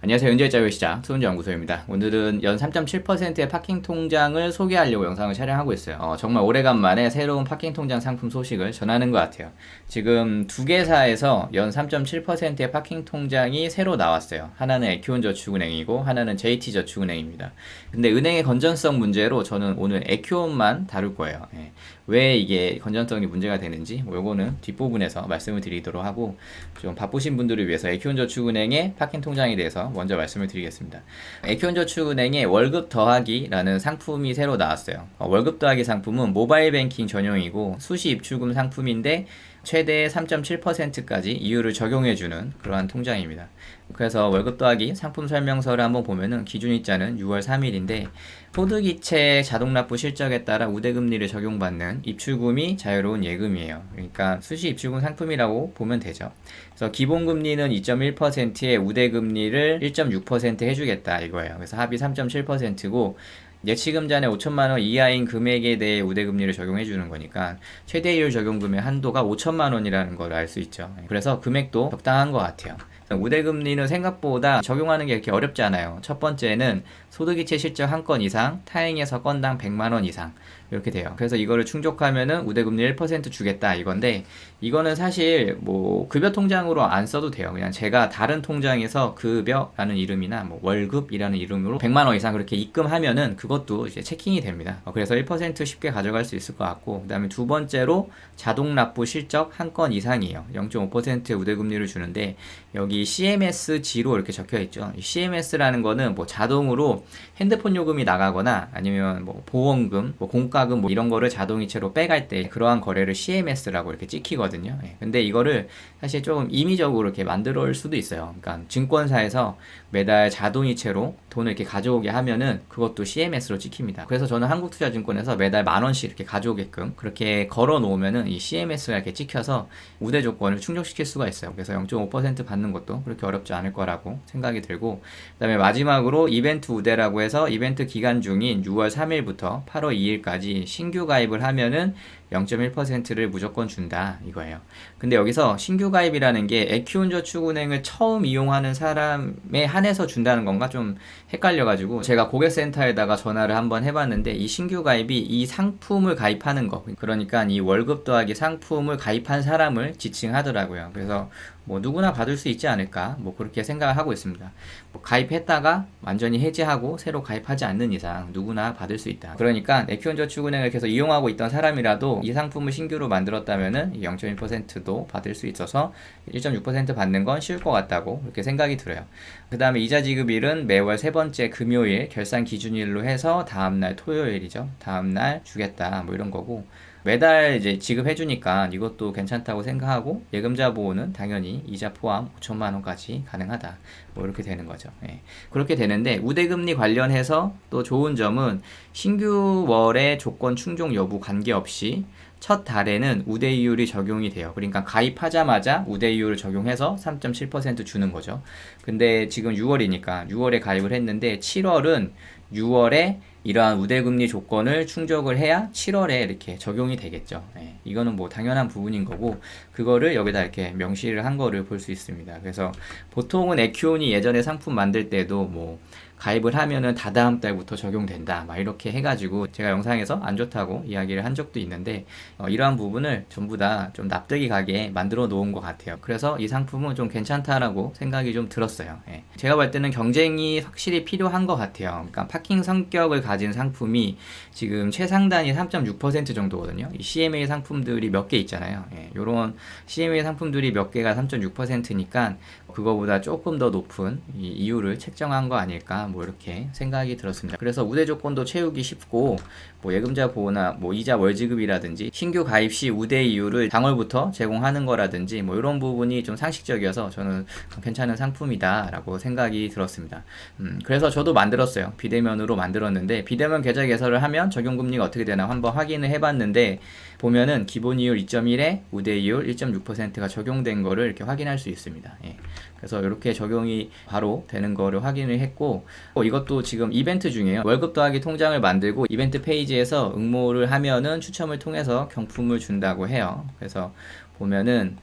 안녕하세요. 연재자유 시장 투자연구소입니다. 오늘은 연 3.7%의 파킹 통장을 소개하려고 영상을 촬영하고 있어요. 정말 오래간만에 새로운 파킹 통장 상품 소식을 전하는 것 같아요. 지금 두 개사에서 연 3.7%의 파킹 통장이 새로 나왔어요. 하나는 에큐온저축은행이고 하나는 JT저축은행입니다. 근데 은행의 건전성 문제로 저는 오늘 에큐온만 다룰 거예요. 왜 이게 건전성이 문제가 되는지 요거는 뒷부분에서 말씀을 드리도록 하고, 좀 바쁘신 분들을 위해서 에큐온저축은행의 파킹 통장에 대해서 먼저 말씀을 드리겠습니다. 에큐온저축은행의 월급 더하기라는 상품이 새로 나왔어요. 월급 더하기 상품은 모바일 뱅킹 전용이고 수시 입출금 상품인데 최대 3.7%까지 이율을 적용해주는 그러한 통장입니다. 그래서 월급 더하기 상품 설명서를 한번 보면은 기준일자는 6월 3일인데 소득이체 자동납부 실적에 따라 우대금리를 적용받는 입출금이 자유로운 예금이에요. 그러니까 수시 입출금 상품이라고 보면 되죠. 그래서 기본금리는 2.1%에 우대금리를 1.6% 해주겠다 이거예요. 그래서 합이 3.7%고 예치금잔의 5천만 원 이하인 금액에 대해 우대금리를 적용해 주는 거니까 최대이율 적용금의 한도가 5천만 원이라는 걸 알 수 있죠. 그래서 금액도 적당한 것 같아요. 우대금리는 생각보다 적용하는 게 이렇게 어렵지 않아요. 첫 번째는 소득이체 실적 한 건 이상, 타행에서 건당 100만 원 이상 이렇게 돼요. 그래서 이거를 충족하면은 우대금리 1% 주겠다 이건데, 이거는 사실 뭐 급여 통장으로 안 써도 돼요. 그냥 제가 다른 통장에서 급여라는 이름이나 뭐 월급이라는 이름으로 100만 원 이상 그렇게 입금하면은 그것도 이제 체킹이 됩니다. 그래서 1% 쉽게 가져갈 수 있을 것 같고, 그다음에 두 번째로 자동 납부 실적 한 건 이상이에요. 0.5% 우대금리를 주는데 여기 CMSG로 이렇게 적혀 있죠. CMS라는 거는 뭐 자동으로 핸드폰 요금이 나가거나 아니면 뭐 보험금, 뭐 공과금 뭐 이런 거를 자동이체로 빼갈 때 그러한 거래를 CMS라고 이렇게 찍히거든요. 근데 이거를 사실 조금 임의적으로 이렇게 만들어 올 수도 있어요. 그러니까 증권사에서 매달 자동이체로 돈을 이렇게 가져오게 하면은 그것도 CMS로 찍힙니다. 그래서 저는 한국투자증권에서 매달 10,000원씩 이렇게 가져오게끔 그렇게 걸어 놓으면은 이 CMS가 이렇게 찍혀서 우대 조건을 충족시킬 수가 있어요. 그래서 0.5% 받는 것도 그렇게 어렵지 않을 거라고 생각이 들고, 그 다음에 마지막으로 이벤트 우대라고 해서 이벤트 기간 중인 6월 3일부터 8월 2일까지 신규 가입을 하면은 0.1%를 무조건 준다 이거예요. 근데 여기서 신규 가입이라는 게 에큐온저축은행을 처음 이용하는 사람에 한해서 준다는 건가 좀 헷갈려가지고 제가 고객센터에다가 전화를 한번 해봤는데, 이 신규 가입이 이 상품을 가입하는 거, 그러니까 이 월급 더하기 상품을 가입한 사람을 지칭하더라고요. 그래서 뭐 누구나 받을 수 있지 않을까 뭐 그렇게 생각을 하고 있습니다. 뭐 가입했다가 완전히 해지하고 새로 가입하지 않는 이상 누구나 받을 수 있다. 그러니까 에큐온저축은행을 계속 이용하고 있던 사람이라도 이 상품을 신규로 만들었다면은 0.1%도 받을 수 있어서 1.6% 받는 건 쉬울 것 같다고 그렇게 생각이 들어요. 그 다음에 이자 지급일은 매월 세 번째 금요일 결산 기준일로 해서 다음날 토요일이죠. 다음날 주겠다 뭐 이런 거고, 매달 이제 지급해주니까 이것도 괜찮다고 생각하고, 예금자 보호는 당연히 이자 포함 5천만 원까지 가능하다. 뭐 이렇게 되는 거죠. 그렇게 되는데 우대금리 관련해서 또 좋은 점은 신규 월의 조건 충족 여부 관계없이 첫 달에는 우대이율이 적용이 돼요. 그러니까 가입하자마자 우대이율을 적용해서 3.7% 주는 거죠. 근데 지금 6월이니까 6월에 가입을 했는데 7월은 6월에 이러한 우대금리 조건을 충족을 해야 7월에 이렇게 적용이 되겠죠. 이거는 뭐 당연한 부분인 거고, 그거를 여기다 이렇게 명시를 한 거를 볼 수 있습니다. 그래서 보통은 에큐온이 예전에 상품 만들 때도 뭐 가입을 하면은 다다음 달부터 적용된다 막 이렇게 해가지고 제가 영상에서 안 좋다고 이야기를 한 적도 있는데, 이러한 부분을 전부 다 좀 납득이 가게 만들어 놓은 것 같아요. 그래서 이 상품은 좀 괜찮다라고 생각이 좀 들었어요. 제가 볼 때는 경쟁이 확실히 필요한 것 같아요. 그러니까 파킹 성격을 가진 상품이 지금 최상단이 3.6% 정도거든요. 이 CMA 상품들이 몇 개 있잖아요. 요런 CMA 상품들이 몇 개가 3.6%니까 그거보다 조금 더 높은 이 이유를 책정한 거 아닐까 뭐 이렇게 생각이 들었습니다. 그래서 우대 조건도 채우기 쉽고, 뭐 예금자 보호나 뭐 이자 월지급이라든지 신규 가입 시 우대 이율을 당월부터 제공하는 거라든지 뭐 이런 부분이 좀 상식적이어서 저는 괜찮은 상품이다 라고 생각이 들었습니다. 그래서 저도 만들었어요. 비대면으로 만들었는데, 비대면 계좌 개설을 하면 적용금리가 어떻게 되나 한번 확인을 해봤는데, 보면은 기본이율 2.1에 우대이율 1.6%가 적용된 거를 이렇게 확인할 수 있습니다. 그래서 이렇게 적용이 바로 되는 거를 확인을 했고, 이것도 지금 이벤트 중이에요. 월급 더하기 통장을 만들고 이벤트 페이지에서 응모를 하면은 추첨을 통해서 경품을 준다고 해요. 그래서 보면은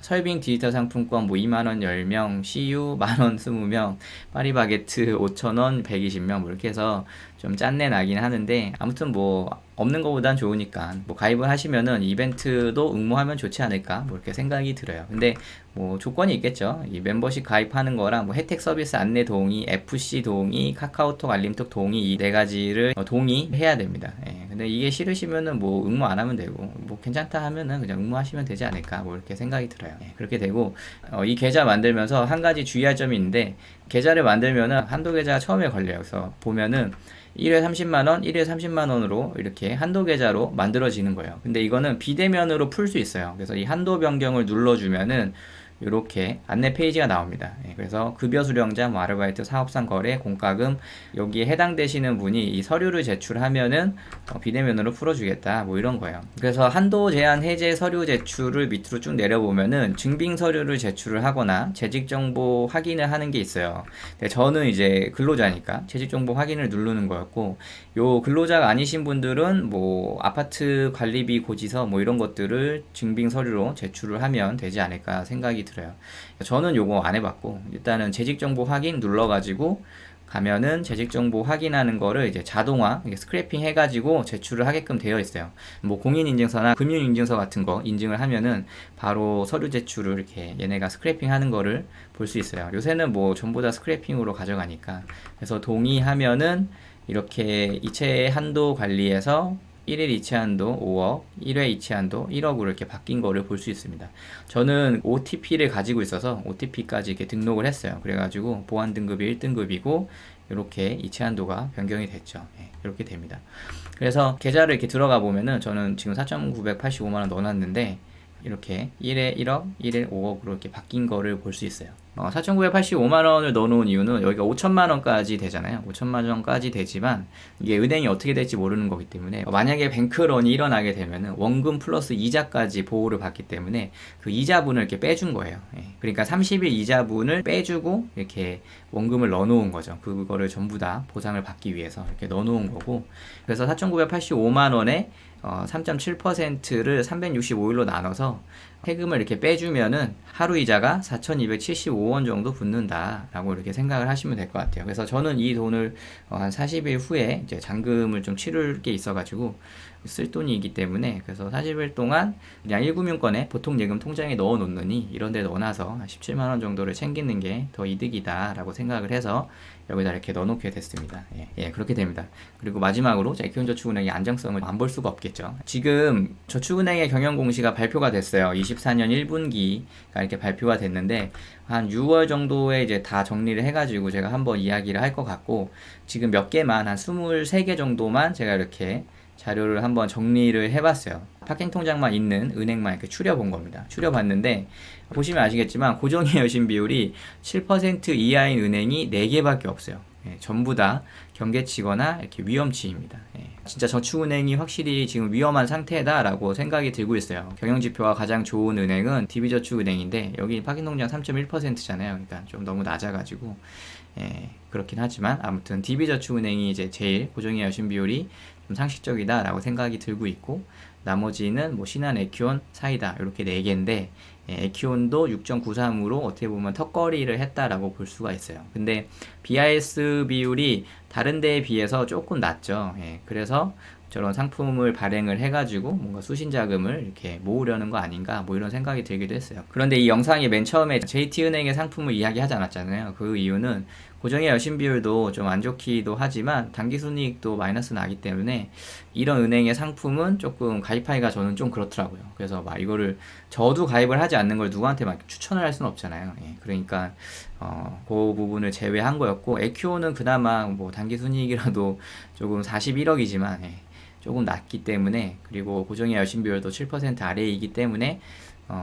설빙 디지털 상품권 뭐 2만원 10명, CU 만원 20명, 파리바게트 5,000원 120명 뭐 이렇게 해서 좀 짠내 나긴 하는데, 아무튼 뭐 없는 것보단 좋으니까 뭐 가입을 하시면은 이벤트도 응모하면 좋지 않을까 뭐 이렇게 생각이 들어요. 근데 뭐 조건이 있겠죠. 이 멤버십 가입하는 거랑 뭐 혜택 서비스 안내 동의, FC 동의, 카카오톡 알림톡 동의, 이 네 가지를 동의해야 됩니다. 예. 근데 이게 싫으시면은 뭐 응모 안 하면 되고, 뭐 괜찮다 하면은 그냥 응모하시면 되지 않을까 뭐 이렇게 생각이 들어요. 예. 그렇게 되고, 이 계좌 만들면서 한 가지 주의할 점이 있는데, 계좌를 만들면은 한도 계좌가 처음에 걸려요. 그래서 보면은 1회 30만원, 1회 30만원으로 이렇게 한도 계좌로 만들어지는 거예요. 근데 이거는 비대면으로 풀 수 있어요. 그래서 이 한도 변경을 눌러주면은 이렇게 안내 페이지가 나옵니다. 예, 그래서 급여 수령자, 뭐 아르바이트, 사업상 거래, 공과금, 여기에 해당되시는 분이 이 서류를 제출하면은 비대면으로 풀어주겠다 뭐 이런 거예요. 그래서 한도 제한 해제 서류 제출을 밑으로 쭉 내려보면은 증빙 서류를 제출을 하거나 재직 정보 확인을 하는 게 있어요. 근데 저는 이제 근로자니까 재직 정보 확인을 누르는 거였고, 요 근로자가 아니신 분들은 뭐 아파트 관리비 고지서 뭐 이런 것들을 증빙 서류로 제출을 하면 되지 않을까 생각이 들어요. 저는 요거 안 해봤고, 일단은 재직정보 확인 눌러가지고 가면은 재직정보 확인하는 거를 이제 자동화 스크래핑 해가지고 제출을 하게끔 되어 있어요. 뭐 공인인증서나 금융인증서 같은 거 인증을 하면은 바로 서류 제출을 이렇게 얘네가 스크래핑 하는 거를 볼 수 있어요. 요새는 뭐 전부 다 스크래핑으로 가져가니까. 그래서 동의하면은 이렇게 이체 한도 관리에서 1일 이체 한도 5억, 1회 이체 한도 1억으로 이렇게 바뀐 거를 볼 수 있습니다. 저는 OTP를 가지고 있어서 OTP까지 이렇게 등록을 했어요. 그래가지고 보안 등급이 1등급이고 이렇게 이체 한도가 변경이 됐죠. 네, 이렇게 됩니다. 그래서 계좌를 이렇게 들어가 보면은 저는 지금 4,985만원 넣어놨는데 이렇게 1회 1억, 1회 5억으로 이렇게 바뀐 거를 볼 수 있어요. 4,985만원을 넣어놓은 이유는 여기가 5천만원까지 되잖아요. 5천만원까지 되지만 이게 은행이 어떻게 될지 모르는 거기 때문에, 만약에 뱅크런이 일어나게 되면은 원금 플러스 이자까지 보호를 받기 때문에 그 이자분을 이렇게 빼준 거예요. 그러니까 30일 이자분을 빼주고 이렇게 원금을 넣어놓은 거죠. 그거를 전부 다 보상을 받기 위해서 이렇게 넣어놓은 거고, 그래서 4,985만원에 3.7%를 365일로 나눠서 세금을 이렇게 빼주면은 하루 이자가 4,275원 정도 붙는다 라고 이렇게 생각을 하시면 될 것 같아요. 그래서 저는 이 돈을 한 40일 후에 이제 잔금을 좀 치를 게 있어 가지고 쓸 돈이기 때문에, 그래서 40일 동안 그냥 1금융권에 보통 예금 통장에 넣어 놓느니 이런 데 넣어놔서 17만원 정도를 챙기는 게 더 이득이다 라고 생각을 해서 여기다 이렇게 넣어놓게 됐습니다. 예, 그렇게 됩니다. 그리고 마지막으로 에키온저축은행의 안정성을 안 볼 수가 없겠죠. 지금 저축은행의 경영공시가 발표가 됐어요. 24년 1분기가 이렇게 발표가 됐는데, 한 6월 정도에 이제 다 정리를 해가지고 제가 한번 이야기를 할 것 같고, 지금 몇 개만, 한 23개 정도만 제가 이렇게 자료를 한번 정리를 해봤어요. 파킹 통장만 있는 은행만 이렇게 추려본 겁니다. 추려봤는데 보시면 아시겠지만 고정의 여신 비율이 7% 이하인 은행이 4개밖에 없어요. 전부 다 경계치거나 이렇게 위험치입니다. 진짜 저축은행이 확실히 지금 위험한 상태다라고 생각이 들고 있어요. 경영지표가 가장 좋은 은행은 DB저축은행인데 여기 파킹통장 3.1%잖아요. 그러니까 좀 너무 낮아가지고 그렇긴 하지만 아무튼 DB저축은행이 이제 제일 고정의 여신 비율이 좀 상식적이다라고 생각이 들고 있고, 나머지는 뭐 신한, 에키온, 사이다 이렇게 4개인데 에키온도 6.93으로 어떻게 보면 턱걸이를 했다라고 볼 수가 있어요. 근데 BIS 비율이 다른 데에 비해서 조금 낮죠. 그래서 저런 상품을 발행을 해가지고 뭔가 수신자금을 이렇게 모으려는 거 아닌가 뭐 이런 생각이 들기도 했어요. 그런데 이 영상이 맨 처음에 JT은행의 상품을 이야기하지 않았잖아요. 그 이유는 고정의 여신 비율도 좀 안 좋기도 하지만 단기순이익도 마이너스 나기 때문에 이런 은행의 상품은 조금 가입하기가 저는 좀 그렇더라고요. 그래서 막 이거를 저도 가입을 하지 않는 걸 누구한테 막 추천을 할 수는 없잖아요. 그러니까 그 부분을 제외한 거였고, 에큐오는 그나마 뭐 단기순이익이라도 조금 41억이지만 조금 낮기 때문에, 그리고 고정의 여신 비율도 7% 아래이기 때문에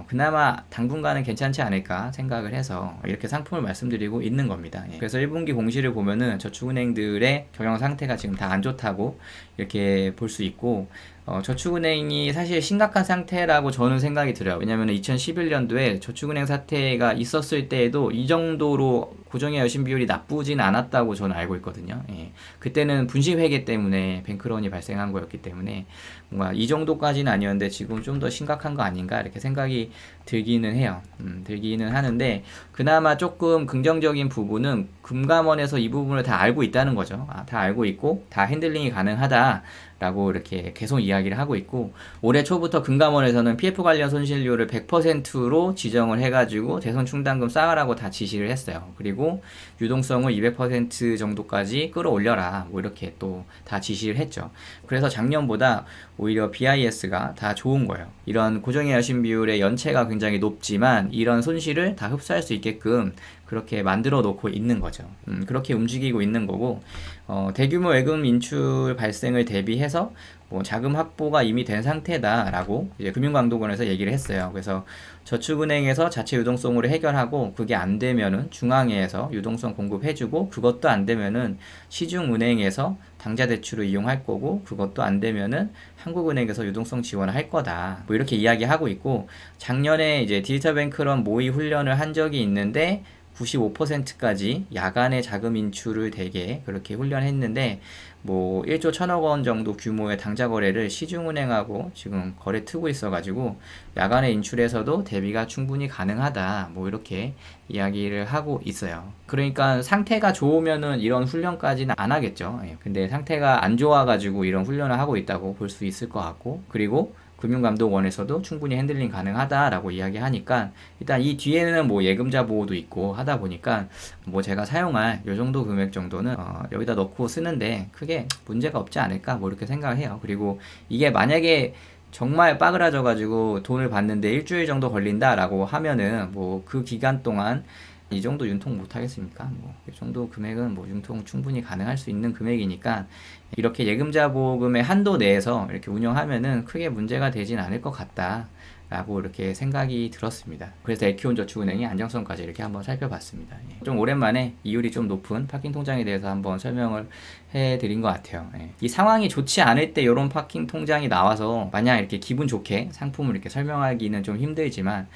그나마 당분간은 괜찮지 않을까 생각을 해서 이렇게 상품을 말씀드리고 있는 겁니다. 그래서 1분기 공시를 보면은 저축은행들의 경영 상태가 지금 다 안 좋다고 이렇게 볼 수 있고, 저축은행이 사실 심각한 상태라고 저는 생각이 들어요. 왜냐면 2011년도에 저축은행 사태가 있었을 때에도 이 정도로 고정의 여신 비율이 나쁘진 않았다고 저는 알고 있거든요. 예. 그때는 분식회계 때문에 뱅크런이 발생한 거였기 때문에 뭔가 이 정도까지는 아니었는데 지금 좀 더 심각한 거 아닌가 이렇게 생각이 들기는 해요. 들기는 하는데 그나마 조금 긍정적인 부분은 금감원에서 이 부분을 다 알고 있다는 거죠. 다 알고 있고 다 핸들링이 가능하다라고 이렇게 계속 이야기를 하고 있고 올해 초부터 금감원에서는 PF 관련 손실률을 100%로 지정을 해가지고 대손 충당금 쌓으라고 다 지시를 했어요. 그리고 유동성을 200% 정도까지 끌어올려라 뭐 이렇게 또 다 지시를 했죠. 그래서 작년보다 오히려 BIS가 다 좋은 거예요. 이런 고정의 여신 비율의 연체가 굉장히 높지만 이런 손실을 다 흡수할 수 있게끔 그렇게 만들어 놓고 있는 거죠. 그렇게 움직이고 있는 거고 대규모 외금 인출 발생을 대비해서 뭐 자금 확보가 이미 된 상태다라고 이제 금융감독원에서 얘기를 했어요. 그래서 저축은행에서 자체 유동성으로 해결하고 그게 안 되면은 중앙회에서 유동성 공급해주고 그것도 안 되면은 시중은행에서 당좌 대출을 이용할 거고 그것도 안 되면은 한국은행에서 유동성 지원을 할 거다. 뭐 이렇게 이야기하고 있고 작년에 이제 디지털 뱅크런 모의 훈련을 한 적이 있는데 95%까지 야간에 자금 인출을 되게 그렇게 훈련했는데 뭐 1조 1천억 원 정도 규모의 당좌 거래를 시중은행하고 지금 거래 트고 있어가지고 야간에 인출해서도 대비가 충분히 가능하다 뭐 이렇게 이야기를 하고 있어요. 그러니까 상태가 좋으면은 이런 훈련까지는 안 하겠죠. 근데 상태가 안 좋아가지고 이런 훈련을 하고 있다고 볼 수 있을 것 같고 그리고 금융감독원에서도 충분히 핸들링 가능하다라고 이야기하니까 일단 이 뒤에는 뭐 예금자 보호도 있고 하다 보니까 뭐 제가 사용할 요 정도 금액 정도는 여기다 넣고 쓰는데 크게 문제가 없지 않을까 뭐 이렇게 생각을 해요. 그리고 이게 만약에 정말 빠그라져 가지고 돈을 받는데 일주일 정도 걸린다라고 하면은 뭐 그 기간 동안 이 정도 융통 못 하겠습니까? 뭐 이 정도 금액은 뭐 융통 충분히 가능할 수 있는 금액이니까 이렇게 예금자 보험의 한도 내에서 이렇게 운영하면은 크게 문제가 되진 않을 것 같다. 라고 이렇게 생각이 들었습니다. 그래서 에키온저축은행이 안정성까지 이렇게 한번 살펴봤습니다. 좀 오랜만에 이율이 좀 높은 파킹 통장에 대해서 한번 설명을 해드린 것 같아요. 이 상황이 좋지 않을 때 이런 파킹 통장이 나와서 마냥 이렇게 기분 좋게 상품을 이렇게 설명하기는 좀 힘들지만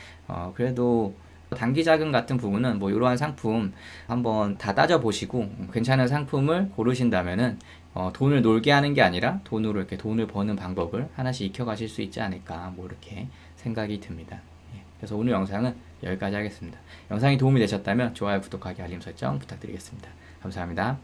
그래도 단기 자금 같은 부분은 뭐 이러한 상품 한번 다 따져보시고 괜찮은 상품을 고르신다면은 돈을 놀게 하는 게 아니라 돈으로 이렇게 돈을 버는 방법을 하나씩 익혀가실 수 있지 않을까 뭐 이렇게 생각이 듭니다. 그래서 오늘 영상은 여기까지 하겠습니다. 영상이 도움이 되셨다면 좋아요, 구독하기, 알림 설정 부탁드리겠습니다. 감사합니다.